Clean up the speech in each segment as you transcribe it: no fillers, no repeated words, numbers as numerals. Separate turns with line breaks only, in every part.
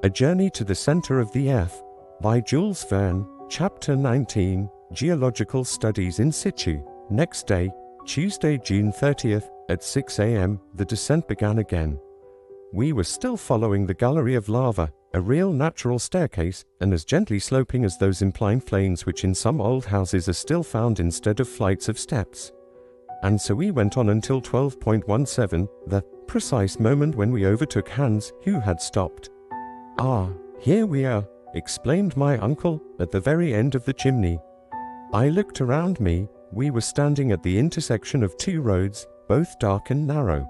A Journey to the Center of the Earth, by Jules Verne, Chapter 19, Geological Studies in Situ. Next day, Tuesday, June 30th, at 6 a.m., the descent began again. We were still following the gallery of lava, a real natural staircase, and as gently sloping as those inclined planes which in some old houses are still found instead of flights of steps. And so we went on until 12.17, the precise moment when we overtook Hans, who had stopped. "Ah, here we are," exclaimed my uncle, at the very end of the chimney. I looked around me. We were standing at the intersection of two roads, both dark and narrow.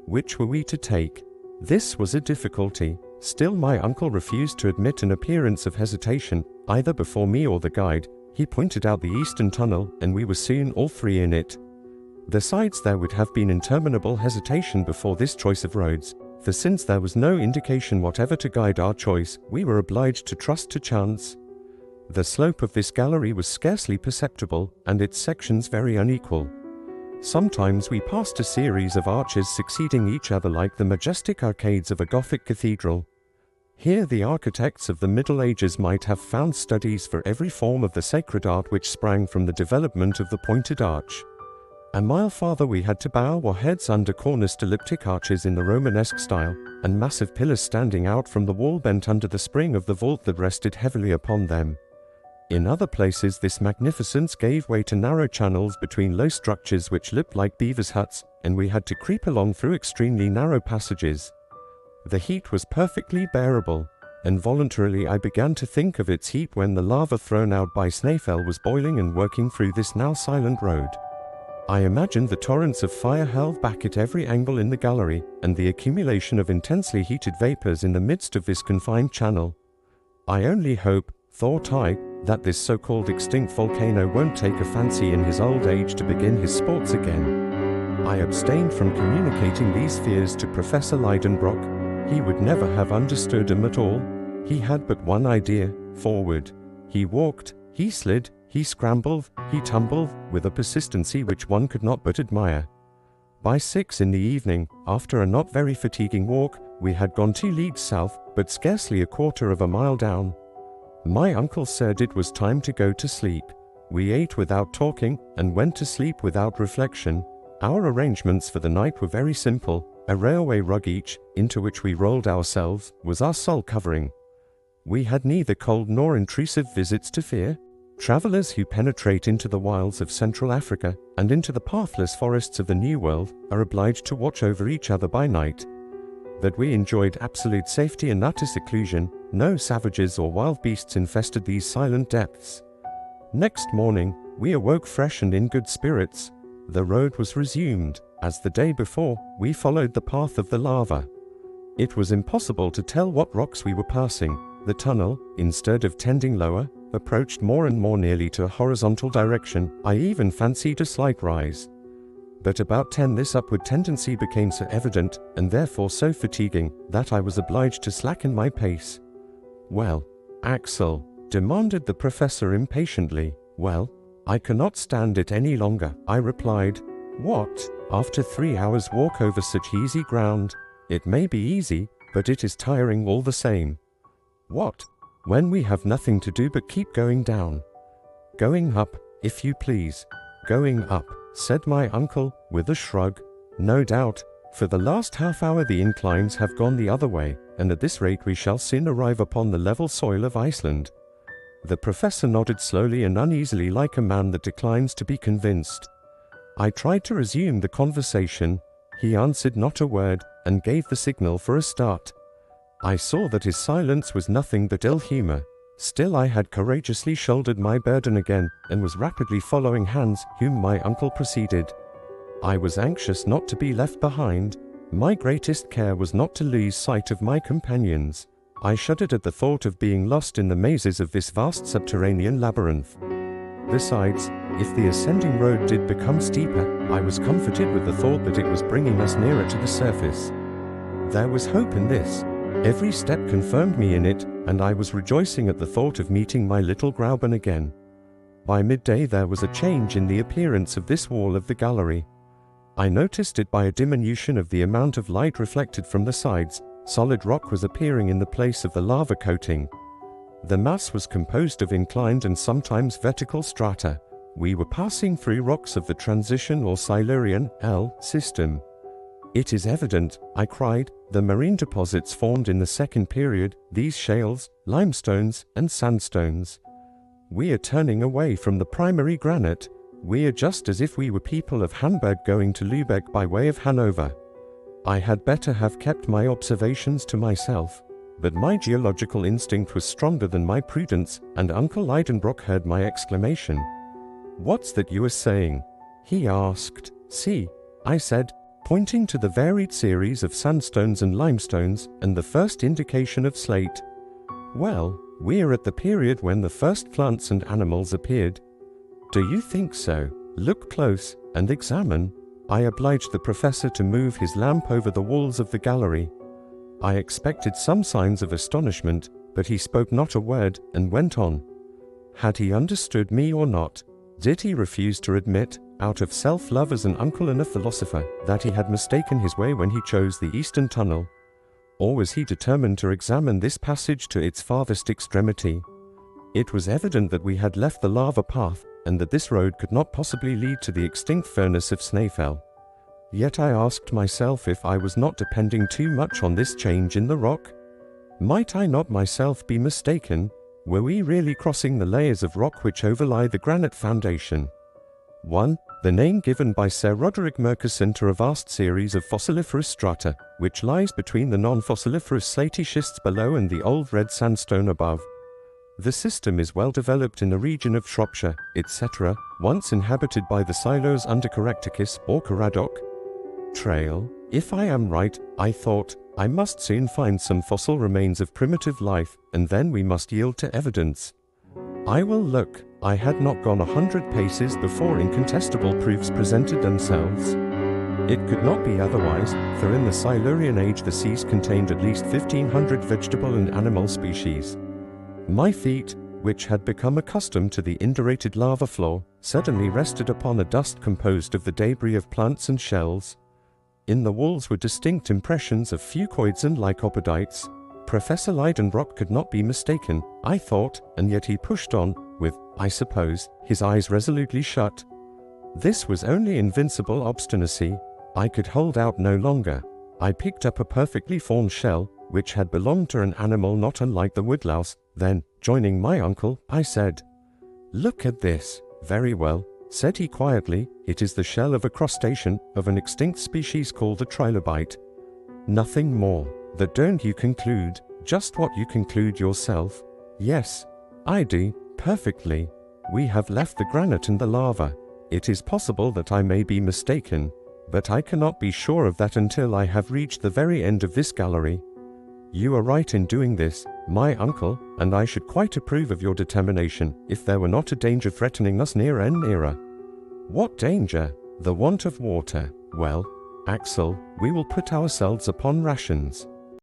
Which were we to take? This was a difficulty. Still my uncle refused to admit an appearance of hesitation, either before me or the guide. He pointed out the eastern tunnel, and we were soon all three in it. Besides, there would have been interminable hesitation before this choice of roads, for since there was no indication whatever to guide our choice, we were obliged to trust to chance. The slope of this gallery was scarcely perceptible, and its sections very unequal. Sometimes we passed a series of arches succeeding each other like the majestic arcades of a Gothic cathedral. Here the architects of the Middle Ages might have found studies for every form of the sacred art which sprang from the development of the pointed arch. A mile farther we had to bow our heads under corniced elliptic arches in the Romanesque style, and massive pillars standing out from the wall bent under the spring of the vault that rested heavily upon them. In other places this magnificence gave way to narrow channels between low structures which looked like beavers' huts, and we had to creep along through extremely narrow passages. The heat was perfectly bearable, and voluntarily I began to think of its heat when the lava thrown out by Snaefell was boiling and working through this now silent road. I imagined the torrents of fire hurled back at every angle in the gallery, and the accumulation of intensely heated vapors in the midst of this confined channel. I only hope, thought I, that this so-called extinct volcano won't take a fancy in his old age to begin his sports again. I abstained from communicating these fears to Professor Leidenbrock. He would never have understood them at all. He had but one idea: forward. He walked, he slid, he scrambled, he tumbled, with a persistency which one could not but admire. By 6 in the evening, after a not very fatiguing walk, we had gone 2 leagues south, but scarcely a quarter of a mile down. My uncle said it was time to go to sleep. We ate without talking, and went to sleep without reflection. Our arrangements for the night were very simple. A railway rug each, into which we rolled ourselves, was our sole covering. We had neither cold nor intrusive visits to fear. Travelers who penetrate into the wilds of Central Africa, and into the pathless forests of the New World, are obliged to watch over each other by night. That we enjoyed absolute safety and utter seclusion. No savages or wild beasts infested these silent depths. Next morning, we awoke fresh and in good spirits. The road was resumed. As the day before, we followed the path of the lava. It was impossible to tell what rocks we were passing. The tunnel, instead of tending lower, approached more and more nearly to a horizontal direction. I even fancied a slight rise. But about 10 this upward tendency became so evident, and therefore so fatiguing, that I was obliged to slacken my pace. "Well, Axel," demanded the professor impatiently. "Well, I cannot stand it any longer," I replied. "What? After 3 hours' walk over such easy ground? It may be easy, but it is tiring all the same." "What? When we have nothing to do but keep going down?" "Going up, if you please." "Going up," said my uncle, with a shrug. "No doubt. For the last half hour the inclines have gone the other way, and at this rate we shall soon arrive upon the level soil of Iceland." The professor nodded slowly and uneasily like a man that declines to be convinced. I tried to resume the conversation. He answered not a word, and gave the signal for a start. I saw that his silence was nothing but ill humor. Still I had courageously shouldered my burden again, and was rapidly following Hans, whom my uncle preceded. I was anxious not to be left behind. My greatest care was not to lose sight of my companions. I shuddered at the thought of being lost in the mazes of this vast subterranean labyrinth. Besides, if the ascending road did become steeper, I was comforted with the thought that it was bringing us nearer to the surface. There was hope in this. Every step confirmed me in it, and I was rejoicing at the thought of meeting my little Grauben again. By midday there was a change in the appearance of this wall of the gallery. I noticed it by a diminution of the amount of light reflected from the sides, solid rock was appearing in the place of the lava coating. The mass was composed of inclined and sometimes vertical strata. We were passing through rocks of the transition or Silurian L system. It is evident, I cried, the marine deposits formed in the second period, these shales, limestones, and sandstones. We are turning away from the primary granite. We are just as if we were people of Hamburg going to Lübeck by way of Hanover. I had better have kept my observations to myself, but my geological instinct was stronger than my prudence, and Uncle Lidenbrock heard my exclamation. "What's that you are saying?" he asked. "See," I said, pointing to the varied series of sandstones and limestones, and the first indication of slate. "Well, we're at the period when the first plants and animals appeared." "Do you think so? Look close, and examine." I obliged the professor to move his lamp over the walls of the gallery. I expected some signs of astonishment, but he spoke not a word, and went on. Had he understood me or not? Did he refuse to admit, out of self-love as an uncle and a philosopher, that he had mistaken his way when he chose the eastern tunnel? Or was he determined to examine this passage to its farthest extremity? It was evident that we had left the lava path, and that this road could not possibly lead to the extinct furnace of Snaefell. Yet I asked myself if I was not depending too much on this change in the rock. Might I not myself be mistaken? Were we really crossing the layers of rock which overlie the granite foundation? 1. The name given by Sir Roderick Murchison to a vast series of fossiliferous strata, which lies between the non-fossiliferous slaty schists below and the old red sandstone above. The system is well developed in the region of Shropshire, etc., once inhabited by the Silos under Caractacus or Caradoc. Trail. If I am right, I thought, I must soon find some fossil remains of primitive life, and then we must yield to evidence. I will look. I had not gone 100 paces before incontestable proofs presented themselves. It could not be otherwise, for in the Silurian age the seas contained at least 1,500 vegetable and animal species. My feet, which had become accustomed to the indurated lava floor, suddenly rested upon a dust composed of the debris of plants and shells. In the walls were distinct impressions of fucoids and lycopodites. Professor Lidenbrock could not be mistaken, I thought, and yet he pushed on, with, I suppose, his eyes resolutely shut. This was only invincible obstinacy. I could hold out no longer. I picked up a perfectly formed shell, which had belonged to an animal not unlike the woodlouse. Then, joining my uncle, I said, "Look at this." "Very well," said he quietly, "it is the shell of a crustacean, of an extinct species called the trilobite. Nothing more. That don't you conclude, just what you conclude yourself?" "Yes, I do, perfectly. We have left the granite and the lava. It is possible that I may be mistaken, but I cannot be sure of that until I have reached the very end of this gallery. You are right in doing this, my uncle, and I should quite approve of your determination, if there were not a danger threatening us nearer and nearer." "What danger?" "The want of water." "Well, Axel, we will put ourselves upon rations.